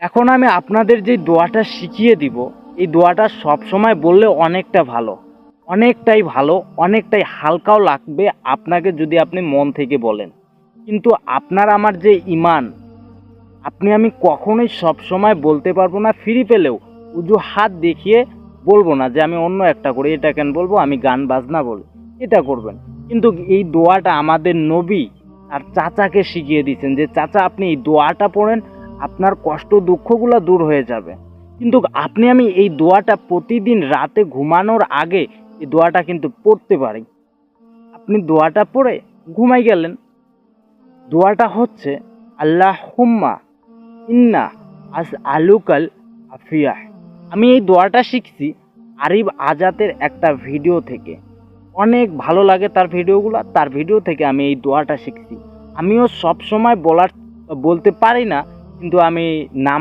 এখন আমি আপনাদের যে দোয়াটা শিখিয়ে দিব, এই দোয়াটা সবসময় বললে অনেকটা ভালো, অনেকটাই হালকাও লাগবে আপনাকে যদি আপনি মন থেকে বলেন। কিন্তু আপনার আমার যে ইমান, আমি কখনোই সবসময় বলতে পারবো না, ফ্রি পেলেও হাত দেখিয়ে বলবো না যে আমি অন্য একটা করি, এটা কেন বলবো, আমি গান বাজনা বলি, এটা করবেন। কিন্তু এই দোয়াটা আমাদের নবী আর চাচাকে শিখিয়ে দিয়েছেন যে চাচা আপনি এই দোয়াটা পড়েন, আপনার কষ্ট দুঃখগুলো দূর হয়ে যাবে। কিন্তু আমি এই দোয়াটা প্রতিদিন রাতে ঘুমানোর আগে এই দোয়াটা কিন্তু পড়তে পারি। আপনি দোয়াটা পড়ে ঘুমাই গেলেন। দোয়াটা হচ্ছে আল্লাহুম্মা ইন্না আস আলুকাল আফিয়া। আমি এই দোয়াটা শিখছি আরিফ আজাদের একটা ভিডিও থেকে। অনেক ভালো লাগে তার ভিডিওগুলো, তার ভিডিও থেকে আমি এই দোয়াটা শিখছি। আমিও সব সময় বলতে পারি না, কিন্তু আমি নাম